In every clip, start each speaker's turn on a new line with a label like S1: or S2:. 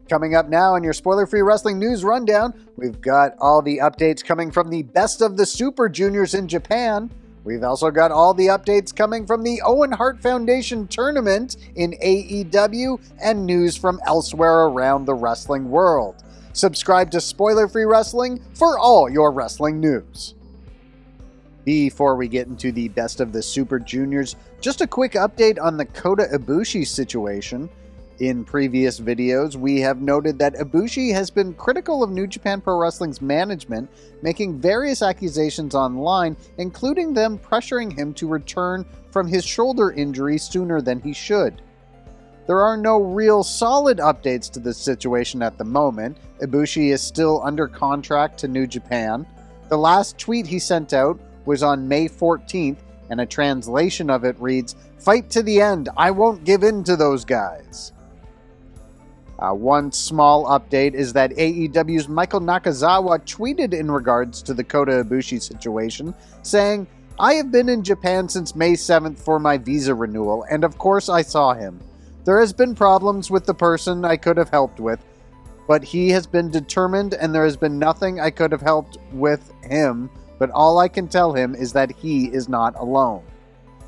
S1: Coming up now on your spoiler-free wrestling news rundown, we've got all the updates coming from the Best of the Super Juniors in Japan. We've also got all the updates coming from the Owen Hart Foundation tournament in AEW and news from elsewhere around the wrestling world. Subscribe to Spoiler-Free Wrestling for all your wrestling news. Before we get into the Best of the Super Juniors, just a quick update on the Kota Ibushi situation. In previous videos, we have noted that Ibushi has been critical of New Japan Pro Wrestling's management, making various accusations online, including them pressuring him to return from his shoulder injury sooner than he should. There are no real solid updates to this situation at the moment. Ibushi is still under contract to New Japan. The last tweet he sent out was on May 14th, and a translation of it reads, "Fight to the end, I won't give in to those guys." One small update is that AEW's Michael Nakazawa tweeted in regards to the Kota Ibushi situation, saying, "I have been in Japan since May 7th for my visa renewal, and of course I saw him. There has been problems with the person I could have helped with, but he has been determined and there has been nothing I could have helped with him, but all I can tell him is that he is not alone."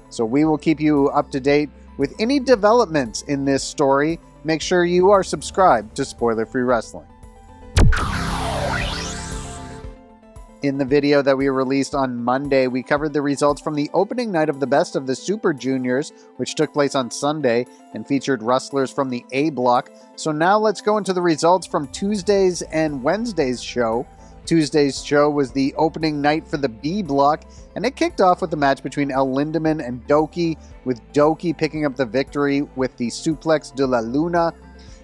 S1: So we will keep you up to date with any developments in this story. Make sure you are subscribed to Spoiler-Free Wrestling. In the video that we released on Monday, we covered the results from the opening night of the Best of the Super Juniors, which took place on Sunday and featured wrestlers from the A block. So now let's go into the results from Tuesday's and Wednesday's show. Tuesday's show was the opening night for the B block, and it kicked off with a match between El Lindaman and Doki, with Doki picking up the victory with the Suplex de la Luna.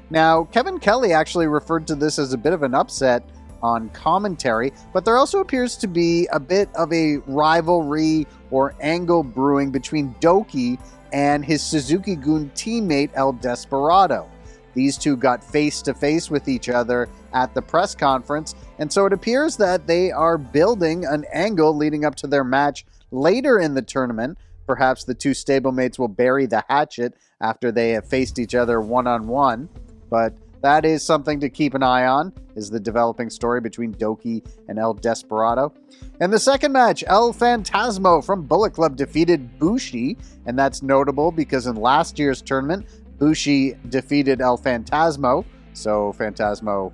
S1: Now, Kevin Kelly actually referred to this as a bit of an upset on commentary, but there also appears to be a bit of a rivalry or angle brewing between Doki and his Suzuki-gun teammate El Desperado. These two got face-to-face with each other at the press conference, and so it appears that they are building an angle leading up to their match later in the tournament. Perhaps the two stablemates will bury the hatchet after they have faced each other one-on-one, but that is something to keep an eye on, is the developing story between Doki and El Desperado. In the second match, El Phantasmo from Bullet Club defeated Bushi, and that's notable because in last year's tournament, Bushi defeated El Phantasmo, so Phantasmo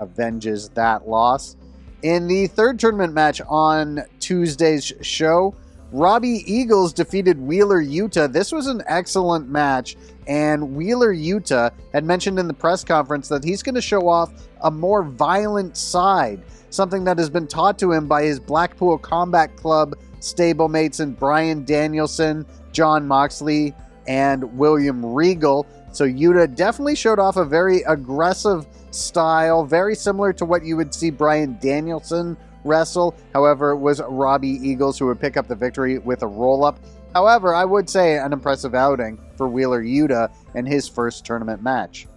S1: avenges that loss. In the third tournament match on Tuesday's show, Robbie Eagles defeated Wheeler Yuta. This was an excellent match, and Wheeler Yuta had mentioned in the press conference that he's going to show off a more violent side, something that has been taught to him by his Blackpool Combat Club stablemates in Bryan Danielson, Jon Moxley, and William Regal. So Yuta definitely showed off a very aggressive style, very similar to what you would see Bryan Danielson wrestle. However, it was Robbie Eagles who would pick up the victory with a roll-up. However, I would say an impressive outing for Wheeler Yuta in his first tournament match.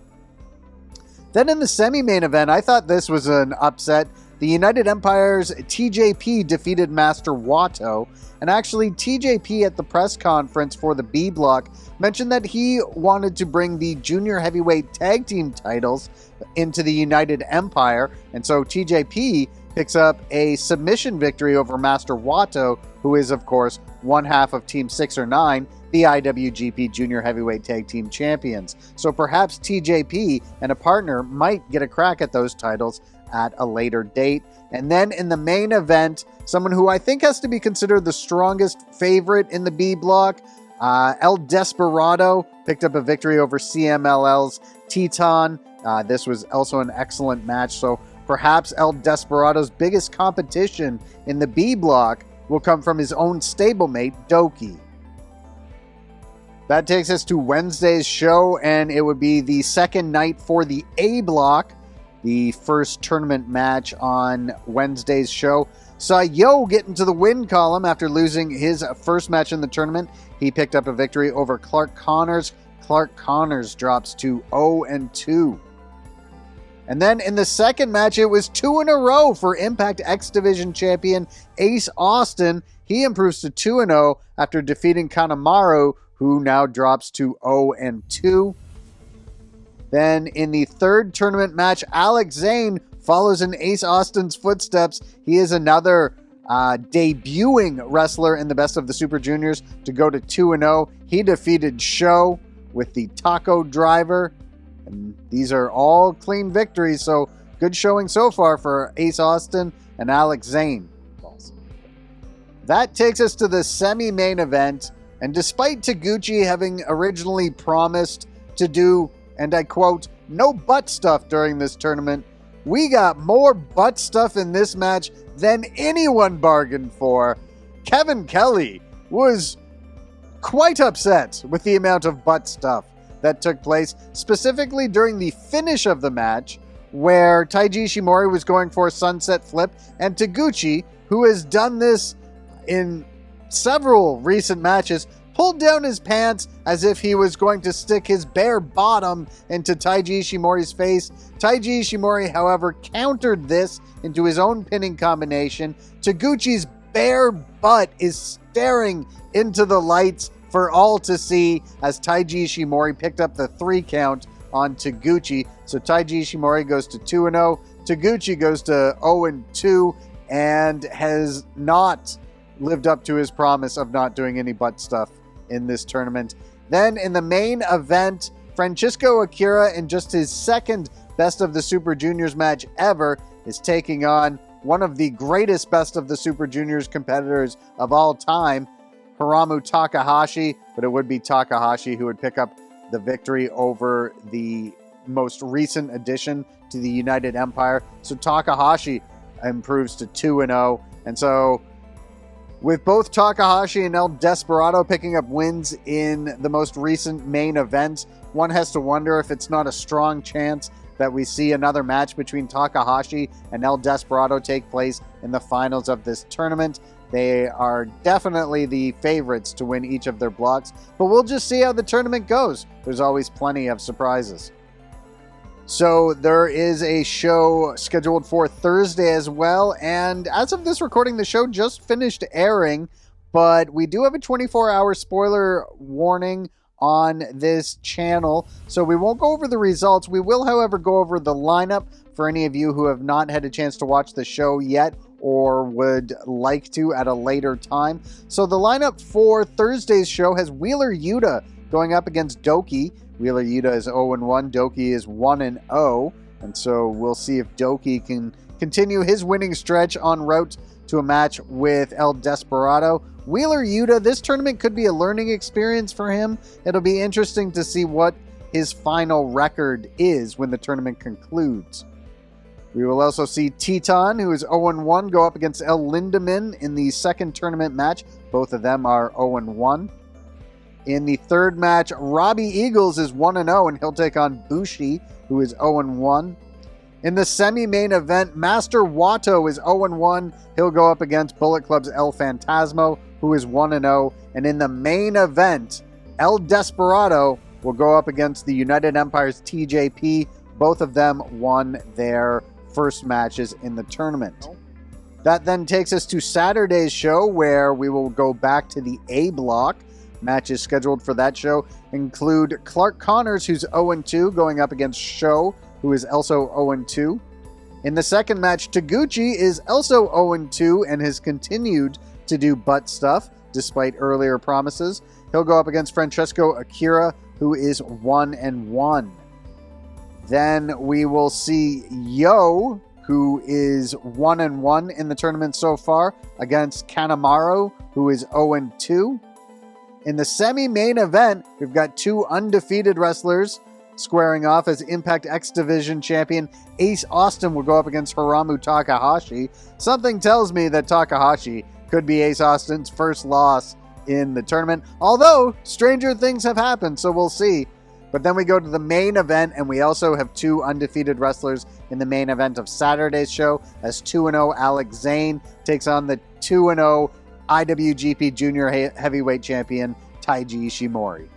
S1: Then in the semi-main event, I thought this was an upset. The United Empire's TJP defeated Master Wato, and actually TJP at the press conference for the B block mentioned that he wanted to bring the junior heavyweight tag team titles into the United Empire, and so TJP picks up a submission victory over Master Wato, who is of course one half of Team 6 or 9, the IWGP Junior Heavyweight Tag Team Champions. So perhaps TJP and a partner might get a crack at those titles at a later date. And then in the main event, someone who I think has to be considered the strongest favorite in the B block, El Desperado picked up a victory over CMLL's Teton. This was also an excellent match, so perhaps El Desperado's biggest competition in the B block will come from his own stablemate, Doki. That takes us to Wednesday's show, and it would be the second night for the A block. The first tournament match on Wednesday's show saw Yo get into the win column after losing his first match in the tournament. He picked up a victory over Clark Connors. Clark Connors drops to 0-2. And then in the second match, it was 2 in a row for Impact X Division champion Ace Austin. He improves to 2-0 after defeating Kanemaru, who now drops to 0-2. Then in the third tournament match, Alex Zayne follows in Ace Austin's footsteps. He is another debuting wrestler in the Best of the Super Juniors to go to 2-0. He defeated Sho with the Taco Driver. And these are all clean victories, so good showing so far for Ace Austin and Alex Zayne. That takes us to the semi-main event, and despite Taguchi having originally promised to do, and I quote, no butt stuff during this tournament, we got more butt stuff in this match than anyone bargained for. Kevin Kelly was quite upset with the amount of butt stuff that took place, specifically during the finish of the match, where Taiji Ishimori was going for a sunset flip, and Taguchi, who has done this in several recent matches, pulled down his pants as if he was going to stick his bare bottom into Taiji Ishimori's face. Taiji Ishimori, however, countered this into his own pinning combination. Taguchi's bare butt is staring into the lights for all to see as Taiji Ishimori picked up the 3 count on Taguchi. So Taiji Ishimori goes to 2-0. Taguchi goes to 0-2 and has not lived up to his promise of not doing any butt stuff in this tournament. Then in the main event, Francisco Akira, in just his second Best of the Super Juniors match ever, is taking on one of the greatest Best of the Super Juniors competitors of all time, Hiromu Takahashi, but it would be Takahashi who would pick up the victory over the most recent addition to the United Empire. So Takahashi improves to 2-0. And so with both Takahashi and El Desperado picking up wins in the most recent main event, one has to wonder if it's not a strong chance that we see another match between Takahashi and El Desperado take place in the finals of this tournament. They are definitely the favorites to win each of their blocks, but we'll just see how the tournament goes. There's always plenty of surprises. So there is a show scheduled for Thursday as well, and as of this recording, the show just finished airing, but we do have a 24-hour spoiler warning on this channel, so we won't go over the results. We will, however, go over the lineup for any of you who have not had a chance to watch the show yet or would like to at a later time. So the lineup for Thursday's show has Wheeler Yuta going up against Doki. Wheeler Yuta is 0-1, Doki is 1-0, and so we'll see if Doki can continue his winning stretch en route to a match with El Desperado. Wheeler Yuta, this tournament could be a learning experience for him. It'll be interesting to see what his final record is when the tournament concludes. We will also see Teton, who is 0-1, go up against El Lindaman in the second tournament match. Both of them are 0-1. In the third match, Robbie Eagles is 1-0, and he'll take on Bushi, who is 0-1. In the semi-main event, Master Wato is 0-1. He'll go up against Bullet Club's El Fantasmo, who is 1-0. And in the main event, El Desperado will go up against the United Empire's TJP. Both of them won their first matches in the tournament. That then takes us to Saturday's show, where we will go back to the A block. Matches scheduled for that show include Clark Connors, who's 0-2, going up against Sho, who is also 0-2. In the second match, Taguchi is also 0-2 and has continued to do butt stuff despite earlier promises. He'll go up against Francesco Akira, who is 1-1. Then we will see Yo, who is 1-1 in the tournament so far, against Kanemaru, who is 0-2. In the semi-main event, we've got 2 undefeated wrestlers squaring off, as Impact X Division champion Ace Austin will go up against Hiromu Takahashi. Something tells me that Takahashi could be Ace Austin's first loss in the tournament, although stranger things have happened, so we'll see. But then we go to the main event, and we also have 2 undefeated wrestlers in the main event of Saturday's show, as 2-0 Alex Zayne takes on the 2-0 IWGP Junior Heavyweight Champion Taiji Ishimori.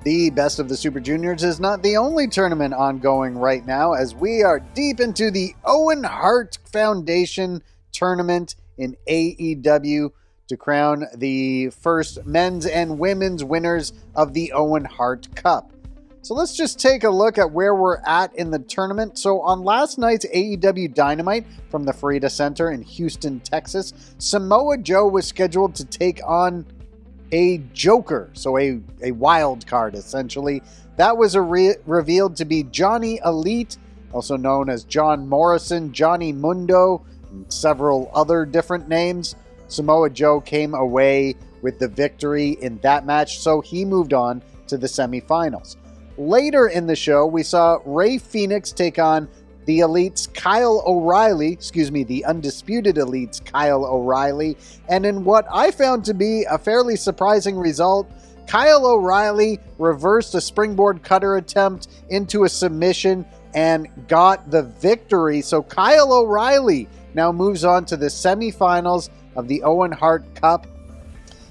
S1: The Best of the Super Juniors is not the only tournament ongoing right now, as we are deep into the Owen Hart Foundation tournament in AEW to crown the first men's and women's winners of the Owen Hart Cup. So let's just take a look at where we're at in the tournament. So on last night's AEW Dynamite from the Fertitta Center in Houston, Texas, Samoa Joe was scheduled to take on a Joker, so a wild card essentially. That was revealed to be Johnny Elite, also known as John Morrison, Johnny Mundo, and several other different names. Samoa Joe came away with the victory in that match, so he moved on to the semifinals. Later in the show, we saw Rey Fenix take on the Elite's Kyle O'Reilly, the Undisputed Elite's Kyle O'Reilly, and in what I found to be a fairly surprising result, Kyle O'Reilly reversed a springboard cutter attempt into a submission and got the victory. So Kyle O'Reilly now moves on to the semifinals of the Owen Hart Cup.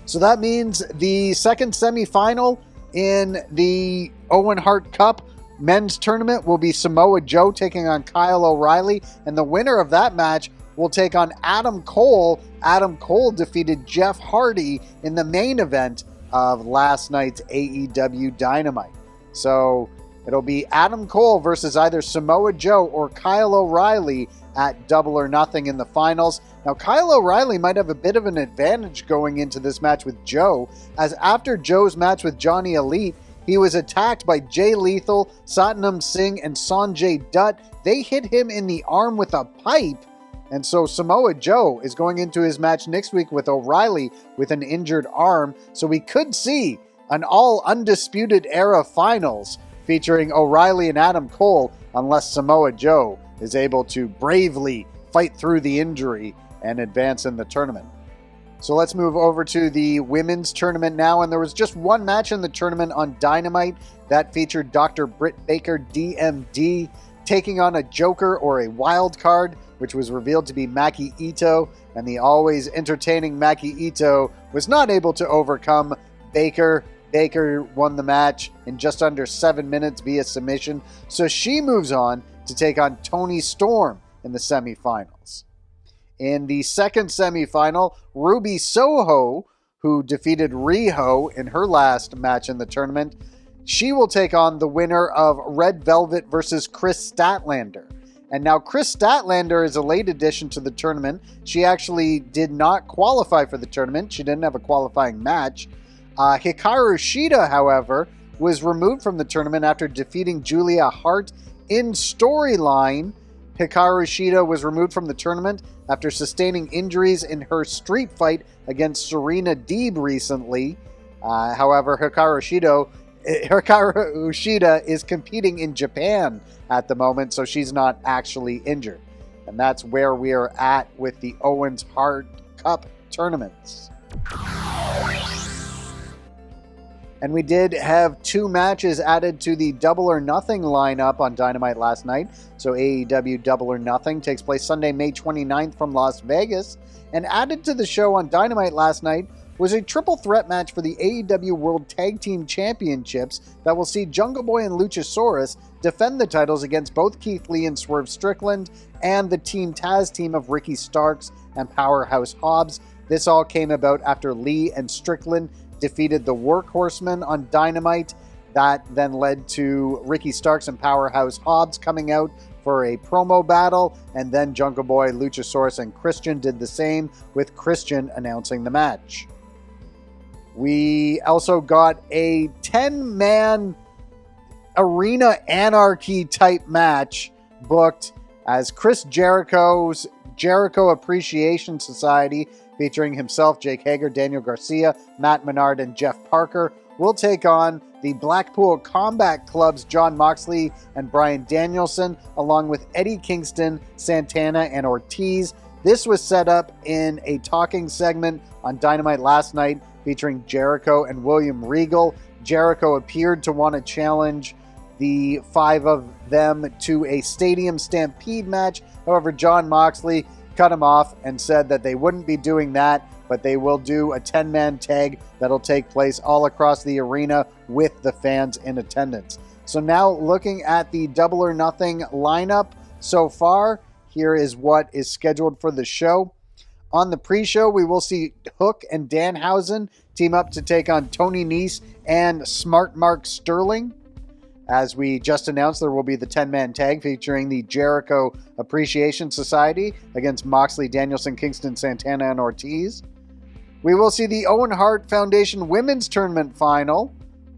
S1: So that means the second semifinal in the Owen Hart Cup men's tournament will be Samoa Joe taking on Kyle O'Reilly, and the winner of that match will take on Adam Cole. Adam Cole defeated Jeff Hardy in the main event of last night's AEW Dynamite. So it'll be Adam Cole versus either Samoa Joe or Kyle O'Reilly at Double or Nothing in the finals. Now, Kyle O'Reilly might have a bit of an advantage going into this match with Joe, as after Joe's match with Johnny Elite, he was attacked by Jay Lethal, Satnam Singh, and Sanjay Dutt. They hit him in the arm with a pipe, and so Samoa Joe is going into his match next week with O'Reilly with an injured arm, so we could see an all-undisputed era finals featuring O'Reilly and Adam Cole, unless Samoa Joe is able to bravely fight through the injury and advance in the tournament. So let's move over to the women's tournament now, and there was just one match in the tournament on Dynamite that featured Dr. Britt Baker, DMD, taking on a Joker or a wild card, which was revealed to be Maki Ito, and the always entertaining Maki Ito was not able to overcome Baker. Baker won the match in just under 7 minutes via submission, so she moves on to take on Toni Storm in the semifinals. In the second semifinal, Ruby Soho, who defeated Riho in her last match in the tournament, she will take on the winner of Red Velvet versus Chris Statlander. And now Chris Statlander is a late addition to the tournament. She actually did not qualify for the tournament. She didn't have a qualifying match. Hikaru Shida, however, was removed from the tournament after defeating Julia Hart in storyline. Hikaru Shida was removed from the tournament after sustaining injuries in her street fight against Serena Deeb recently. However, Hikaru Shida is competing in Japan at the moment, so she's not actually injured. And that's where we are at with the Owens Hart Cup tournaments. And we did have 2 matches added to the Double or Nothing lineup on Dynamite last night. So AEW Double or Nothing takes place Sunday, May 29th from Las Vegas. And added to the show on Dynamite last night was a triple threat match for the AEW World Tag Team Championships that will see Jungle Boy and Luchasaurus defend the titles against both Keith Lee and Swerve Strickland and the Team Taz team of Ricky Starks and Powerhouse Hobbs. This all came about after Lee and Strickland defeated the Workhorsemen on Dynamite. That then led to Ricky Starks and Powerhouse Hobbs coming out for a promo battle, and then Jungle Boy, Luchasaurus, and Christian did the same, with Christian announcing the match. We also got a 10-man Arena Anarchy type match booked as Chris Jericho's Jericho Appreciation Society, featuring himself, Jake Hager, Daniel Garcia, Matt Menard, and Jeff Parker, will take on the Blackpool Combat Club's John Moxley and Bryan Danielson, along with Eddie Kingston, Santana, and Ortiz. This was set up in a talking segment on Dynamite last night, featuring Jericho and William Regal. Jericho appeared to want to challenge the 5 of them to a Stadium Stampede match. However, John Moxley cut him off and said that they wouldn't be doing that, but they will do a 10-man tag that'll take place all across the arena with the fans in attendance. So now looking at the Double or Nothing lineup so far, here is what is scheduled for the show. On the pre-show, we will see Hook and Danhausen team up to take on Tony Nese and Smart Mark Sterling. As we just announced, there will be the 10-man tag featuring the Jericho Appreciation Society against Moxley, Danielson, Kingston, Santana, and Ortiz. We will see the Owen Hart Foundation Women's Tournament Final,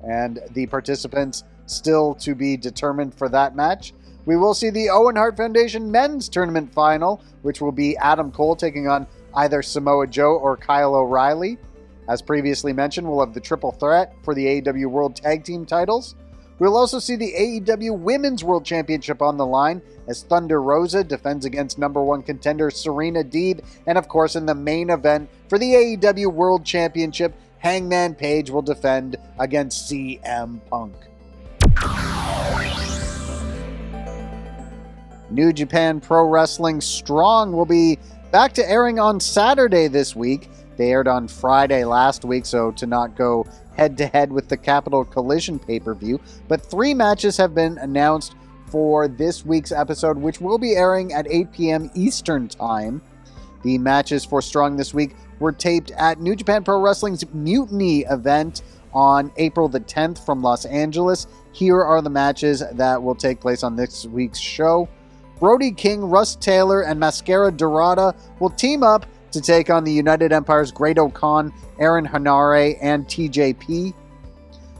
S1: and the participants still to be determined for that match. We will see the Owen Hart Foundation Men's Tournament Final, which will be Adam Cole taking on either Samoa Joe or Kyle O'Reilly. As previously mentioned, we'll have the triple threat for the AEW World Tag Team titles. We'll also see the AEW Women's World Championship on the line as Thunder Rosa defends against number one contender Serena Deeb. And of course, in the main event for the AEW World Championship, Hangman Page will defend against CM Punk. New Japan Pro Wrestling Strong will be back to airing on Saturday this week. They aired on Friday last week, so to not go head-to-head with the Capital Collision pay-per-view. But 3 matches have been announced for this week's episode, which will be airing at 8 p.m. Eastern Time. The matches for Strong this week were taped at New Japan Pro Wrestling's Mutiny event on April the 10th from Los Angeles. Here are the matches that will take place on this week's show. Brody King, Russ Taylor, and Mascara Dorada will team up to take on the United Empire's Great-O-Khan, Aaron Hanare, and TJP.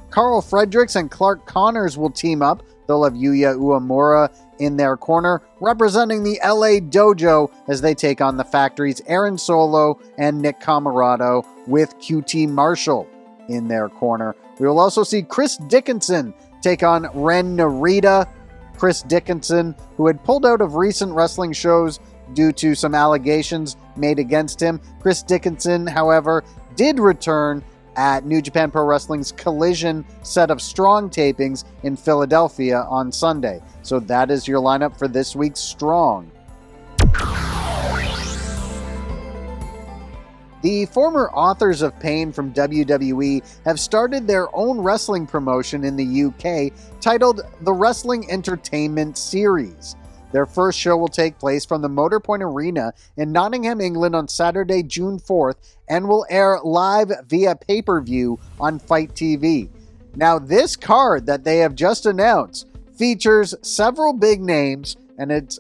S1: Carl Fredericks and Clark Connors will team up. They'll have Yuya Uemura in their corner, representing the LA Dojo as they take on the Factory's Aaron Solo and Nick Camarado with QT Marshall in their corner. We will also see Chris Dickinson take on Ren Narita. Chris Dickinson, who had pulled out of recent wrestling shows due to some allegations made against him. Chris Dickinson, however, did return at New Japan Pro Wrestling's Collision set of Strong tapings in Philadelphia on Sunday. So that is your lineup for this week's Strong. The former Authors of Pain from WWE have started their own wrestling promotion in the UK titled the Wrestling Entertainment Series. Their first show will take place from the Motorpoint Arena in Nottingham, England on Saturday, June 4th, and will air live via pay-per-view on Fight TV. Now, this card that they have just announced features several big names, and it's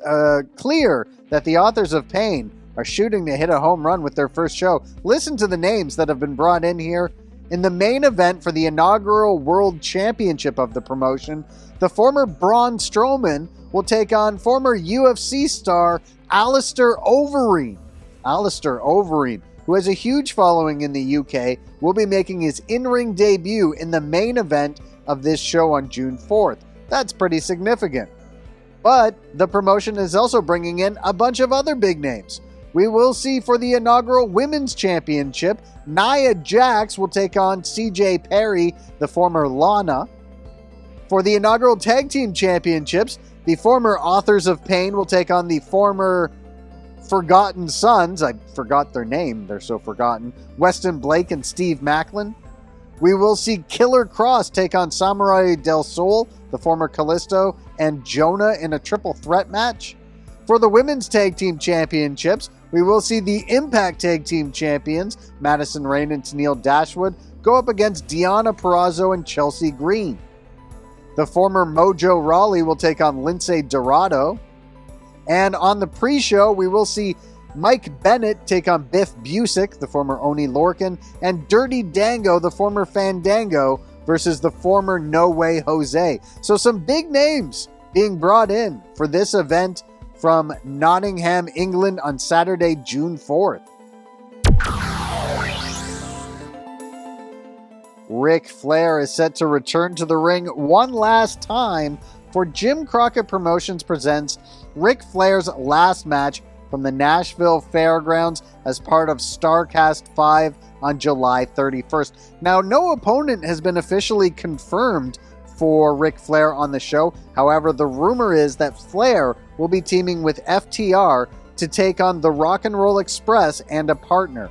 S1: clear that the Authors of Pain are shooting to hit a home run with their first show. Listen to the names that have been brought in here. In the main event for the inaugural World Championship of the promotion, the former Braun Strowman will take on former UFC star Alistair Overeem. Alistair Overeem, who has a huge following in the UK, will be making his in-ring debut in the main event of this show on June 4th. That's pretty significant. But the promotion is also bringing in a bunch of other big names. We will see for the inaugural Women's Championship, Nia Jax will take on CJ Perry, the former Lana. For the inaugural Tag Team Championships, the former Authors of Pain will take on the former Forgotten Sons. I forgot their name, they're so forgotten. Weston Blake and Steve Macklin. We will see Killer Cross take on Samurai del Sol, the former Kalisto, and Jonah in a triple threat match. For the Women's Tag Team Championships, we will see the Impact Tag Team Champions, Madison Rayne and Tennille Dashwood, go up against Deonna Purrazzo and Chelsea Green. The former Mojo Rawley will take on Lindsay Dorado. And on the pre-show, we will see Mike Bennett take on Biff Busick, the former Oni Lorcan, and Dirty Dango, the former Fandango, versus the former No Way Jose. So some big names being brought in for this event from Nottingham, England on Saturday, June 4th. Ric Flair is set to return to the ring one last time for Jim Crockett Promotions presents Ric Flair's last match from the Nashville Fairgrounds as part of StarCast 5 on July 31st. Now, no opponent has been officially confirmed for Ric Flair on the show. However, the rumor is that Flair will be teaming with FTR to take on the Rock and Roll Express and a partner.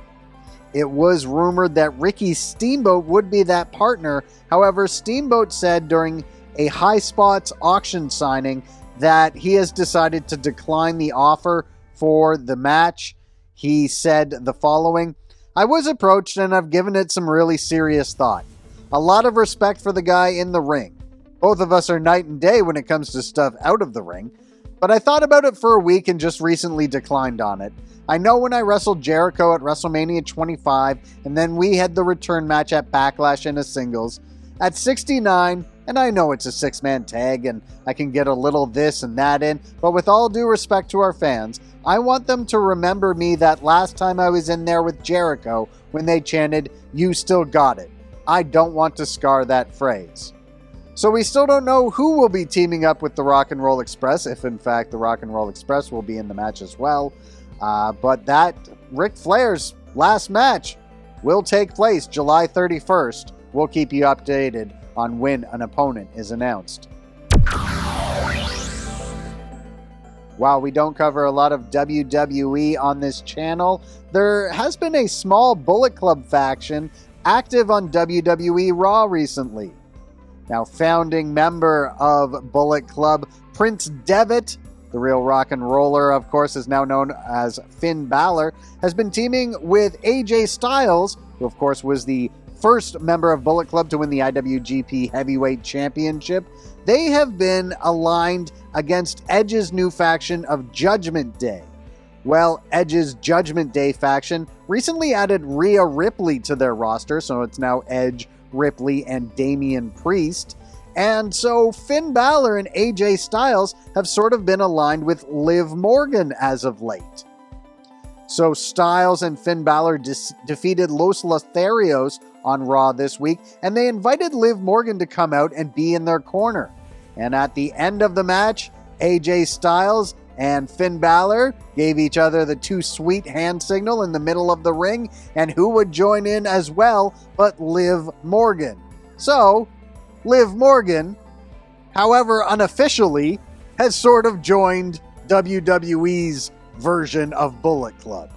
S1: It was rumored that Ricky Steamboat would be that partner. However, Steamboat said during a High Spots auction signing that he has decided to decline the offer for the match. He said the following: "I was approached and I've given it some really serious thought. A lot of respect for the guy in the ring. Both of us are night and day when it comes to stuff out of the ring. But I thought about it for a week and just recently declined on it. I know when I wrestled Jericho at WrestleMania 25, and then we had the return match at Backlash in a singles. At 69, and I know it's a 6-man tag, and I can get a little this and that in, but with all due respect to our fans, I want them to remember me that last time I was in there with Jericho when they chanted, 'You still got it.' I don't want to scar that phrase." So we still don't know who will be teaming up with the Rock and Roll Express, if in fact the Rock and Roll Express will be in the match as well. But that Ric Flair's last match will take place July 31st. We'll keep you updated on when an opponent is announced. While we don't cover a lot of WWE on this channel, there has been a small Bullet Club faction active on WWE Raw recently. Now, founding member of Bullet Club, Prince Devitt, the real rock and roller, of course, is now known as Finn Balor, has been teaming with AJ Styles, who of course was the first member of Bullet Club to win the IWGP Heavyweight Championship. They have been aligned against Edge's new faction of Judgment Day. Well, Edge's Judgment Day faction recently added Rhea Ripley to their roster, so it's now Edge, Ripley, and Damian Priest. And so Finn Balor and AJ Styles have sort of been aligned with Liv Morgan as of late. So Styles and Finn Balor defeated Los Lotharios on Raw this week, and they invited Liv Morgan to come out and be in their corner. And at the end of the match, AJ Styles and Finn Balor gave each other the too sweet hand signal in the middle of the ring, and who would join in as well but Liv Morgan. So, Liv Morgan, however unofficially, has sort of joined WWE's version of Bullet Club.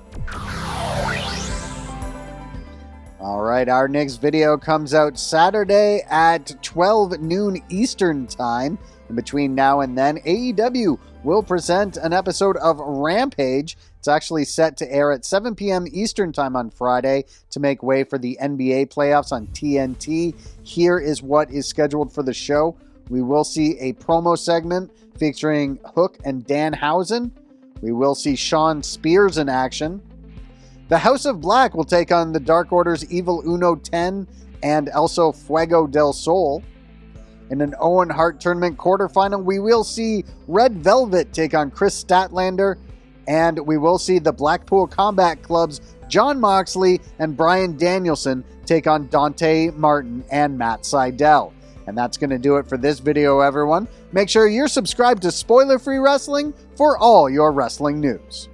S1: Alright, our next video comes out Saturday at 12 noon Eastern Time. And between now and then, AEW will present an episode of Rampage. It's actually set to air at 7 p.m. Eastern Time on Friday to make way for the NBA playoffs on TNT. Here is what is scheduled for the show. We will see a promo segment featuring Hook and Danhausen. We will see Shawn Spears in action. The House of Black will take on the Dark Order's Evil Uno 10 and also Fuego del Sol. In an Owen Hart Tournament quarterfinal, we will see Red Velvet take on Chris Statlander, and we will see the Blackpool Combat Club's Jon Moxley and Bryan Danielson take on Dante Martin and Matt Sydal. And that's going to do it for this video, everyone. Make sure you're subscribed to Spoiler Free Wrestling for all your wrestling news.